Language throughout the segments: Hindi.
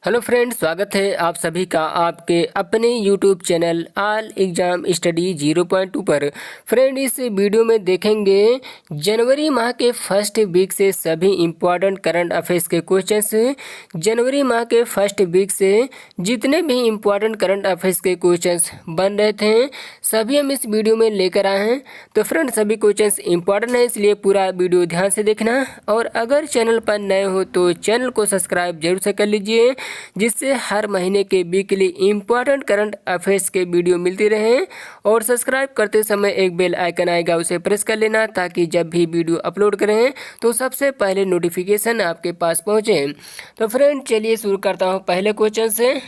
हेलो फ्रेंड्स, स्वागत है आप सभी का आपके अपने YouTube channel all exam study 0.2 पर। फ्रेंड, इस वीडियो में देखेंगे जनवरी माह के फर्स्ट वीक से सभी इम्पोर्टेंट करंट अफेयर्स के क्वेश्चंस। जनवरी माह के फर्स्ट वीक से जितने भी इम्पोर्टेंट करंट अफेयर्स के क्वेश्चंस बन रहे थे सभी हम इस वीडियो में लेकर आए हैं। तो फ्रेंड, सभी क्वेश्चंस इम्पोर्टेंट है, इसलिए पूरा वीडियो ध्यान से देखना। और अगर चैनल पर नए हो तो चैनल को सब्सक्राइब जरूर से कर लीजिए, जिससे हर महीने के वीकली इम्पोर्टेंट करंट अफेयर्स के वीडियो मिलती रहे। और सब्सक्राइब करते समय एक बेल आइकन आएगा, उसे प्रेस कर लेना ताकि जब भी वीडियो अपलोड करें तो सबसे पहले नोटिफिकेशन आपके पास पहुंचे। तो फ्रेंड, चलिए शुरू करता हूं पहले क्वेश्चन से।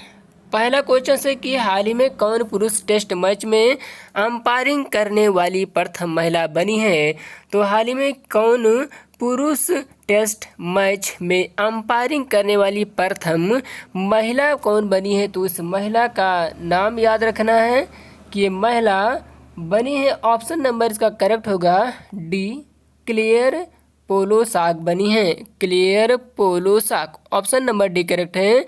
पहला क्वेश्चन है कि हाल ही में कौन पुरुष टेस्ट मैच में अंपायरिंग करने वाली प्रथम महिला बनी है। तो हाल ही में कौन पुरुष टेस्ट मैच में अंपायरिंग करने वाली प्रथम महिला कौन बनी है। तो इस महिला का नाम याद रखना है कि ये महिला बनी है। ऑप्शन नंबर इसका करेक्ट होगा डी, क्लेयर पोलोसाक बनी है। Clear पोलोसाक, option number D correct है।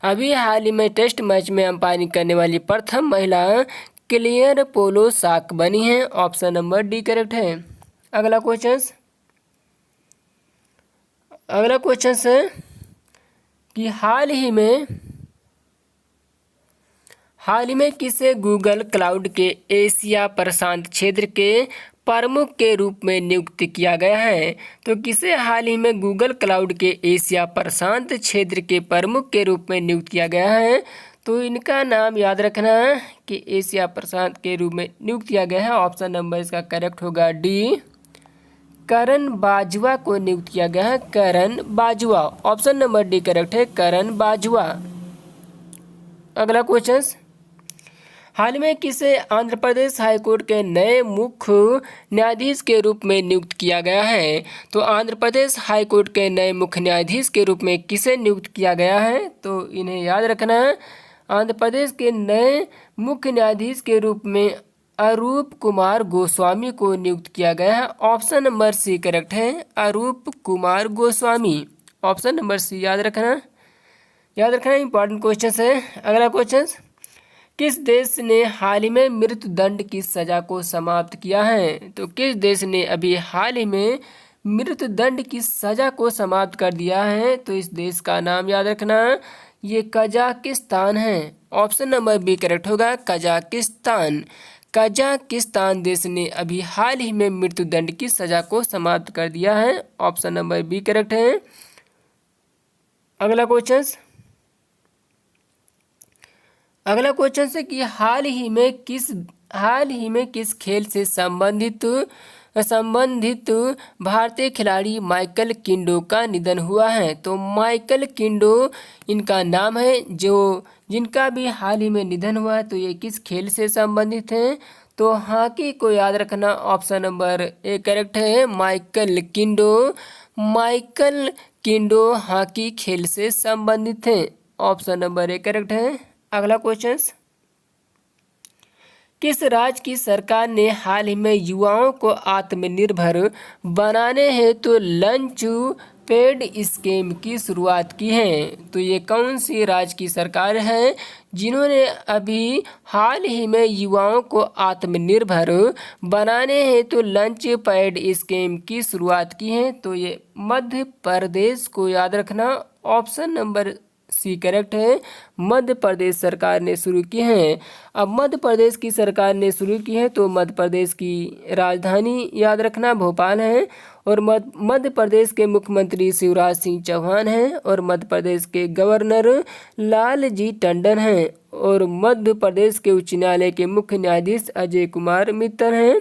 अभी हाल ही में टेस्ट मैच में अंपायरिंग करने वाली प्रथम महिला क्लेयर पोलोसाक बनी है। ऑप्शन नंबर डी करेक्ट है। अगला क्वेश्चन है कि हाल ही में किसे गूगल क्लाउड के एशिया प्रशांत क्षेत्र के प्रमुख के रूप में नियुक्त किया गया है। तो किसे हाल ही में गूगल क्लाउड के एशिया प्रशांत क्षेत्र के प्रमुख के रूप में नियुक्त किया गया है। तो इनका नाम याद रखना है कि एशिया प्रशांत के रूप में नियुक्त किया गया है। ऑप्शन नंबर इसका करेक्ट होगा डी, करण बाजवा को नियुक्त किया गया है। Karan Bajwa, option number D correct है, करण बाजवा। अगला क्वेश्चन, हाल में किसे आंध्र प्रदेश हाईकोर्ट के नए मुख्य न्यायाधीश के रूप में नियुक्त किया गया है। तो आंध्र प्रदेश हाईकोर्ट के नए मुख्य न्यायाधीश के रूप में किसे नियुक्त किया गया है। तो इन्हें याद रखना है। आंध्र प्रदेश के नए मुख्य न्यायाधीश के रूप में अरूप कुमार गोस्वामी को नियुक्त किया गया है। ऑप्शन नंबर सी करेक्ट है, Arup Kumar Goswami. Option number C याद रखना इंपॉर्टेंट क्वेश्चन है। अगला क्वेश्चन, किस देश ने हाल ही में मृत्यु दंड की सजा को समाप्त किया है। तो किस देश ने अभी हाल ही में मृत्यु दंड की सजा को समाप्त कर दिया है। तो इस देश का नाम याद रखना, ये कजाकिस्तान है। ऑप्शन नंबर बी करेक्ट होगा, कजाकिस्तान। कजाकिस्तान देश ने अभी हाल ही में मृत्यु दंड की सजा को समाप्त कर दिया है। ऑप्शन नंबर बी करेक्ट है। अगला क्वेश्चन है कि हाल ही में किस खेल से संबंधित भारतीय खिलाड़ी माइकल किंडो का निधन हुआ है। तो माइकल किंडो इनका नाम है, जिनका भी हाल ही में निधन हुआ है। तो ये किस खेल से संबंधित हैं। तो हॉकी को याद रखना, ऑप्शन नंबर ए करेक्ट है, माइकल किंडो हॉकी खेल से संबंधित हैं। ऑप्शन नंबर ए करेक्ट है। अगला क्वेश्चन, किस राज्य की सरकार ने हाल ही में युवाओं को आत्मनिर्भर बनाने हेतु लंच पेड स्कीम की शुरुआत की है। तो ये कौन सी राज्य की सरकार है जिन्होंने अभी हाल ही में युवाओं को आत्मनिर्भर बनाने हेतु लंच पैड स्कीम की शुरुआत की है। तो ये मध्य प्रदेश को याद रखना, ऑप्शन नंबर सी करेक्ट है, मध्य प्रदेश सरकार ने शुरू की है। अब मध्य प्रदेश की सरकार ने शुरू की है तो मध्य प्रदेश की राजधानी याद रखना भोपाल है। और मध्य प्रदेश के मुख्यमंत्री शिवराज सिंह चौहान हैं। और मध्य प्रदेश के गवर्नर लालजी टंडन हैं। और मध्य प्रदेश के उच्च न्यायालय के मुख्य न्यायाधीश अजय कुमार मित्तल हैं।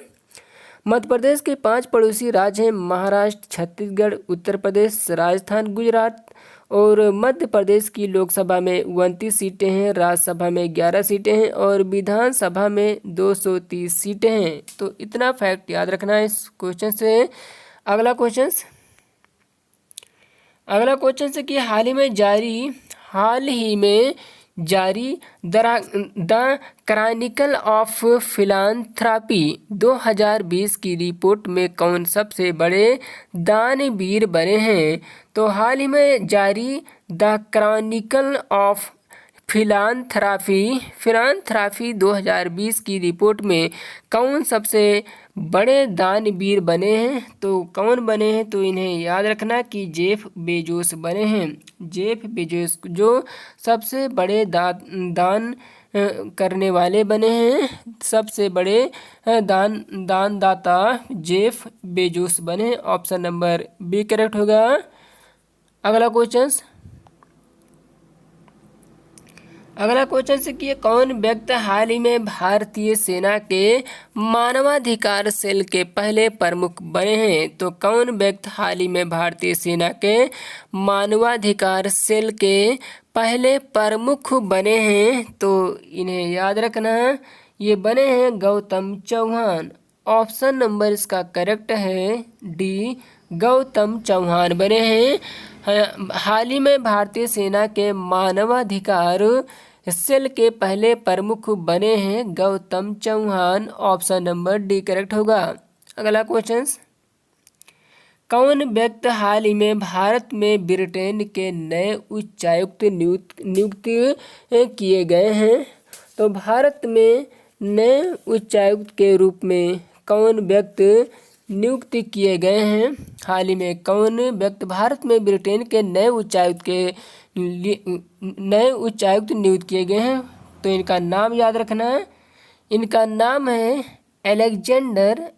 मध्य प्रदेश के 5 पड़ोसी राज्य हैं, महाराष्ट्र, छत्तीसगढ़, उत्तर प्रदेश, राजस्थान, गुजरात। और मध्य प्रदेश की लोकसभा में 29 सीटें हैं, राज्यसभा में 11 सीटें हैं और विधानसभा में 230 सीटें हैं। तो इतना फैक्ट याद रखना है इस क्वेश्चन से। अगला क्वेश्चन है कि हाल ही में जारी द क्रॉनिकल ऑफ फिलांथ्रॉपी 2020 की रिपोर्ट में कौन सबसे बड़े दानवीर बने हैं? तो हाल ही में जारी द क्रॉनिकल ऑफ फिलांथ्रॉपी 2020 की रिपोर्ट में कौन सबसे बड़े दानवीर बने हैं? तो कौन बने हैं? तो इन्हें याद रखना कि जेफ बेजोस बने हैं। जेफ बेजोस जो सबसे बड़े दान करने वाले बने हैं, सबसे बड़े दानदाता जेफ बेजोस बने। ऑप्शन नंबर बी करेक्ट होगा। अगला क्वेश्चन से कि कौन व्यक्ति हाल ही में भारतीय सेना के मानवाधिकार सेल के पहले प्रमुख बने हैं? तो कौन व्यक्ति हाल ही में भारतीय सेना के मानवाधिकार सेल के पहले प्रमुख बने हैं? तो इन्हें याद रखना, ये बने हैं गौतम चौहान। ऑप्शन नंबर इसका करेक्ट है डी, गौतम चौहान बने हैं। हाल ही में भारतीय सेना के मानवाधिकार सेल के पहले प्रमुख बने हैं Gautam Chauhan. Option number D correct होगा। अगला क्वेश्चन, कौन व्यक्ति हाल ही में भारत में ब्रिटेन के नए उच्चायुक्त नियुक्त किए गए हैं? तो भारत में नए उच्चायुक्त के रूप में कौन व्यक्ति नियुक्त किए गए हैं? हाल ही में कौन व्यक्ति भारत में ब्रिटेन के नए उच्चायुक्त नियुक्त किए गए हैं? तो इनका नाम याद रखना है। इनका नाम है Alexander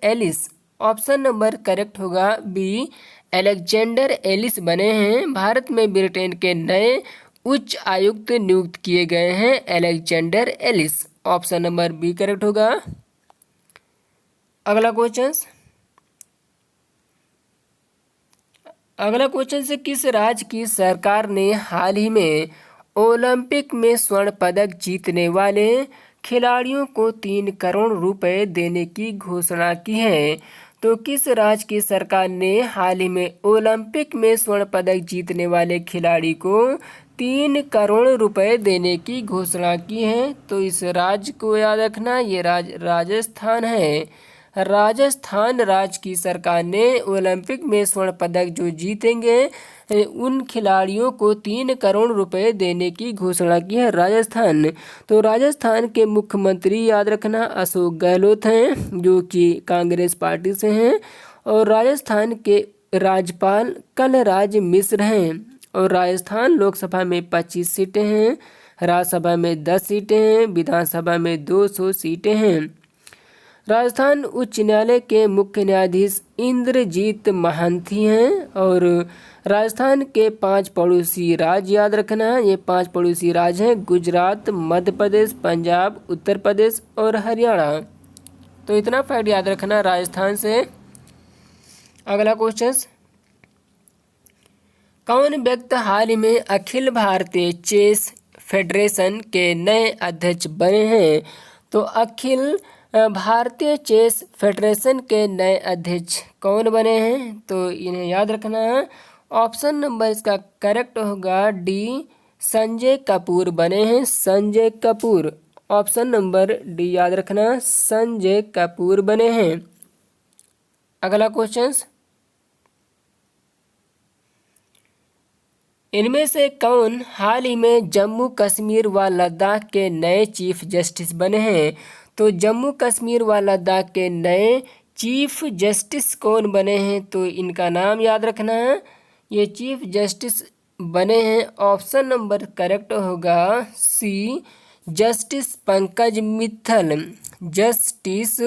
Ellis. Option number correct होगा बी, एलेक्जेंडर एलिस बने हैं। भारत में ब्रिटेन के नए उच्च आयुक्त नियुक्त किए गए हैं Alexander Ellis. Option number B correct होगा। अगला क्वेश्चन से किस राज्य की सरकार ने हाल ही में ओलंपिक में स्वर्ण पदक जीतने वाले खिलाड़ियों को 3 करोड़ रुपए देने की घोषणा की है? तो किस राज्य की सरकार ने हाल ही में ओलंपिक में स्वर्ण पदक जीतने वाले खिलाड़ी को 3 करोड़ रुपए देने की घोषणा की है? तो इस राज्य को याद रखना, ये राज्य राजस्थान है। राजस्थान राज्य की सरकार ने ओलंपिक में स्वर्ण पदक जो जीतेंगे उन खिलाड़ियों को 3 करोड़ रुपए देने की घोषणा की है, राजस्थान। तो राजस्थान के मुख्यमंत्री याद रखना अशोक गहलोत हैं, जो कि कांग्रेस पार्टी से हैं। और राजस्थान के राज्यपाल कलराज मिश्र हैं। और राजस्थान लोकसभा में 25 सीटें हैं, राज्यसभा में 10 सीटें हैं, विधानसभा में 200 सीटें हैं। राजस्थान उच्च न्यायालय के मुख्य न्यायाधीश इंद्रजीत महांती हैं। और राजस्थान के 5 पड़ोसी राज्य याद रखना है। ये 5 पड़ोसी राज्य हैं गुजरात, मध्य प्रदेश, पंजाब, उत्तर प्रदेश और हरियाणा। तो इतना फैक्ट याद रखना राजस्थान से। अगला क्वेश्चन, कौन व्यक्ति हाल ही में अखिल भारतीय चेस फेडरेशन के नए अध्यक्ष बने हैं? तो अखिल भारतीय चेस फेडरेशन के नए अध्यक्ष कौन बने हैं? तो इन्हें याद रखना है। ऑप्शन नंबर इसका करेक्ट होगा डी, संजय कपूर बने हैं, Sanjay Kapoor. Option number D याद रखना, संजय कपूर बने हैं। अगला क्वेश्चन, इनमें से कौन हाल ही में जम्मू कश्मीर व लद्दाख के नए चीफ जस्टिस बने हैं? तो जम्मू कश्मीर व लद्दाख के नए चीफ जस्टिस कौन बने हैं? तो इनका नाम याद रखना है। ये चीफ जस्टिस बने हैं, ऑप्शन नंबर करेक्ट होगा सी, जस्टिस पंकज मित्तल। जस्टिस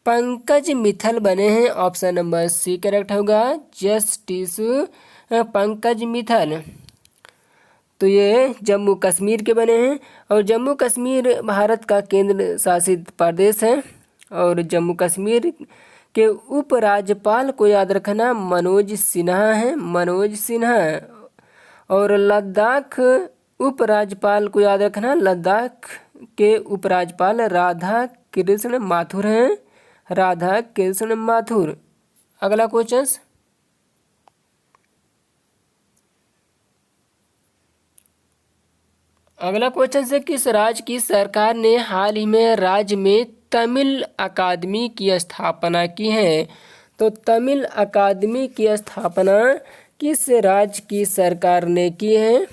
पंकज मित्तल बने हैं, ऑप्शन नंबर सी करेक्ट होगा, जस्टिस पंकज मित्तल। तो ये जम्मू कश्मीर के बने हैं। और जम्मू कश्मीर भारत का केंद्र शासित प्रदेश है। और जम्मू कश्मीर के उपराज्यपाल को याद रखना मनोज सिन्हा है, मनोज सिन्हा। और लद्दाख उपराज्यपाल को याद रखना, लद्दाख के उपराज्यपाल राधा कृष्ण माथुर हैं, राधा कृष्ण माथुर। अगला क्वेश्चन, अगला क्वेश्चन से किस राज्य की सरकार ने हाल ही में राज्य में तमिल अकादमी की स्थापना की है? तो तमिल अकादमी की स्थापना किस राज्य की सरकार ने की है?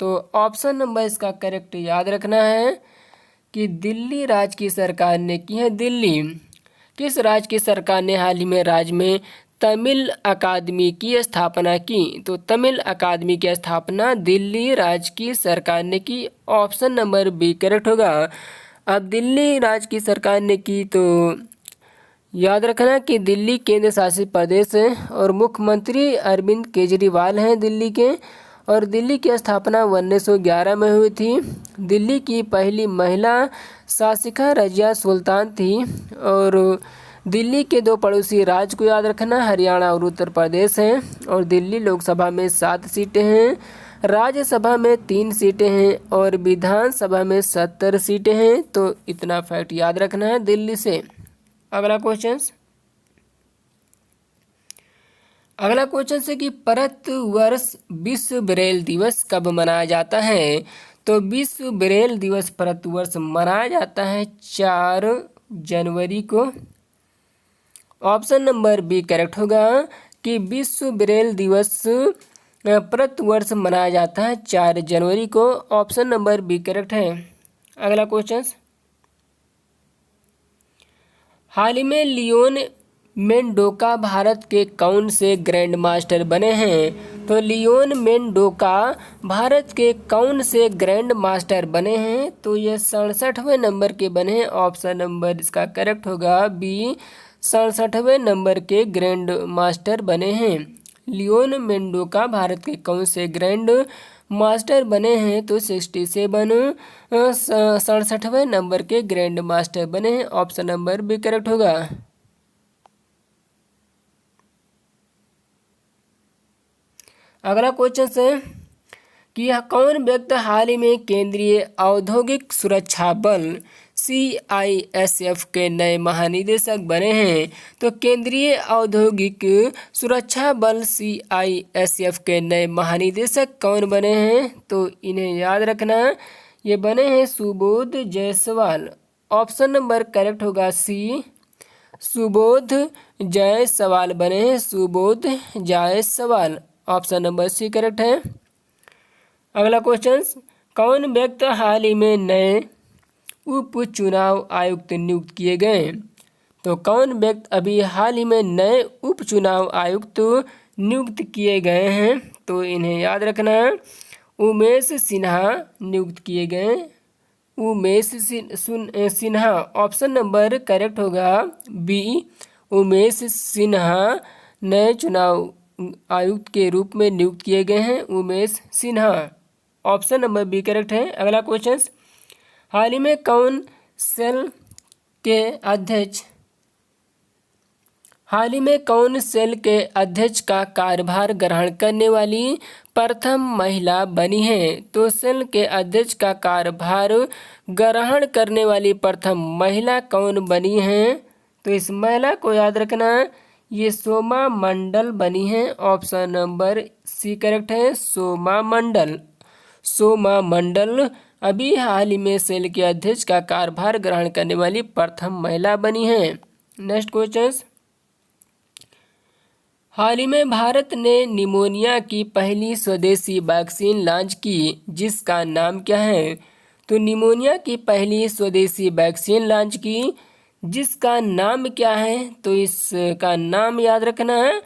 तो ऑप्शन नंबर इसका करेक्ट याद रखना है कि दिल्ली राज्य की सरकार ने की है। दिल्ली। किस राज्य की सरकार ने हाल ही में राज्य में तमिल अकादमी की स्थापना की? तो तमिल अकादमी की स्थापना दिल्ली राज्य की सरकार ने की। ऑप्शन नंबर बी करेक्ट होगा। अब दिल्ली राज्य की सरकार ने की तो याद रखना कि दिल्ली केंद्र शासित प्रदेश है और मुख्यमंत्री अरविंद केजरीवाल हैं दिल्ली के। और दिल्ली की स्थापना 1911 में हुई थी। दिल्ली की पहली महिला शासिका रजिया सुल्तान थी। और दिल्ली के दो पड़ोसी राज्य को याद रखना, हरियाणा और उत्तर प्रदेश हैं। और दिल्ली लोकसभा में 7 सीटें हैं, राज्यसभा में 3 सीटें हैं और विधानसभा में 70 सीटें हैं। तो इतना फैक्ट याद रखना है दिल्ली से। अगला क्वेश्चन से कि प्रत वर्ष विश्व ब्रेल दिवस कब मनाया जाता है? तो विश्व ब्रेल दिवस प्रति वर्ष मनाया जाता है 4 जनवरी को। ऑप्शन नंबर बी करेक्ट होगा कि विश्व ब्रेल दिवस प्रति वर्ष मनाया जाता है 4 जनवरी को। ऑप्शन नंबर बी करेक्ट है। अगला क्वेश्चन, हाल ही में लियोन मेंडोका भारत के कौन से ग्रैंड मास्टर बने हैं? तो लियोन मेंडोका भारत के कौन से ग्रैंड मास्टर बने हैं? तो ये 67वें नंबर के बने हैं। ऑप्शन नंबर इसका करेक्ट होगा बी, 67वें नंबर के ग्रैंड मास्टर बने हैं। लियोन मेंडोका भारत के कौन से ग्रैंड मास्टर बने हैं? तो 67वें नंबर के ग्रैंड मास्टर बने हैं। ऑप्शन नंबर बी करेक्ट होगा। अगला क्वेश्चन है कि यह कौन व्यक्ति हाल ही में केंद्रीय औद्योगिक सुरक्षा बल CISF के नए महानिदेशक बने हैं? तो केंद्रीय औद्योगिक सुरक्षा बल CISF के नए महानिदेशक कौन बने हैं? तो इन्हें याद रखना, ये बने हैं Subodh Jaiswal. Option number correct होगा सी, सुबोध जायसवाल बने हैं, Subodh Jaiswal. Option number C correct है। अगला क्वेश्चन, कौन व्यक्ति हाल ही में नए उप चुनाव आयुक्त नियुक्त किए गए? तो कौन व्यक्ति अभी हाल ही में नए उप चुनाव आयुक्त नियुक्त किए गए हैं? तो इन्हें याद रखना है, उमेश सिन्हा नियुक्त किए गए। Umesh Sinha. Option number correct होगा बी, उमेश सिन्हा नए चुनाव आयुक्त के रूप में नियुक्त किए गए हैं, Umesh Sinha. Option number B correct है। अगला क्वेश्चन, हाल ही में कौन सेल के अध्यक्ष का कार्यभार ग्रहण करने वाली प्रथम महिला बनी है? तो सेल के अध्यक्ष का कार्यभार ग्रहण करने वाली प्रथम महिला कौन बनी है? तो इस महिला को याद रखना, ये सोमा मंडल बनी है। ऑप्शन नंबर सी करेक्ट है, सोमा मंडल। सोमा मंडल अभी हाल ही में सेल के अध्यक्ष का कार्यभार ग्रहण करने वाली प्रथम महिला बनी है। नेक्स्ट क्वेश्चन, हाल ही में भारत ने निमोनिया की पहली स्वदेशी वैक्सीन लॉन्च की, जिसका नाम क्या है? तो निमोनिया की पहली स्वदेशी वैक्सीन लॉन्च की, जिसका नाम क्या है? तो इसका नाम याद रखना है,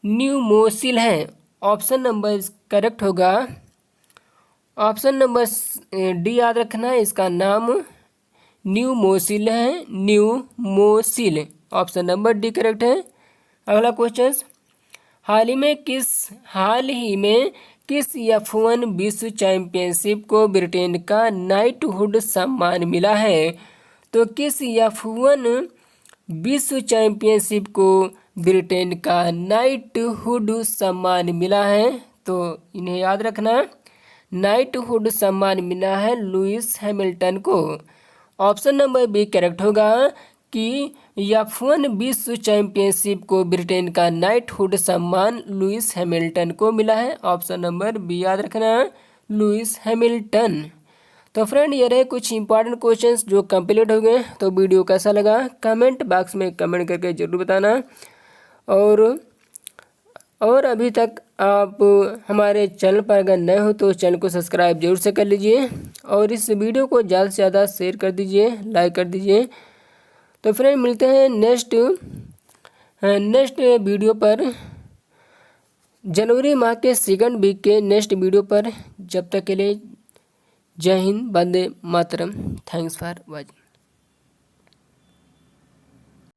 न्यूमोसिल है। ऑप्शन नंबर करेक्ट होगा, ऑप्शन नंबर डी याद रखना है, इसका नाम न्यूमोसिल है, Pneumosil. Option number D correct है। अगला क्वेश्चन, हाल ही में किस F1 विश्व चैंपियनशिप को ब्रिटेन का नाइटहुड सम्मान मिला है? तो किस F1 विश्व चैंपियनशिप को ब्रिटेन का नाइटहुड सम्मान मिला है? तो इन्हें याद रखना, नाइटहुड सम्मान मिला है लुइस हैमिल्टन को। ऑप्शन नंबर बी करेक्ट होगा कि F1 विश्व चैंपियनशिप को ब्रिटेन का नाइटहुड सम्मान लुइस हैमिल्टन को मिला है। ऑप्शन नंबर बी याद रखना, लुइस हैमिल्टन। तो फ्रेंड ये रहे कुछ इंपॉर्टेंट क्वेश्चंस जो कंप्लीट हो गए। तो वीडियो कैसा लगा कमेंट बॉक्स में कमेंट करके ज़रूर बताना। और अभी तक आप हमारे चैनल पर अगर नए हो तो चैनल को सब्सक्राइब जरूर से कर लीजिए और इस वीडियो को ज़्यादा से ज़्यादा शेयर कर दीजिए, लाइक कर दीजिए। तो फ्रेंड मिलते हैं नेक्स्ट वीडियो पर, जनवरी माह के सेकंड वीक के नेक्स्ट वीडियो पर। जब तक के लिए जय हिंद, वंदे मातरम। Thanks for watching.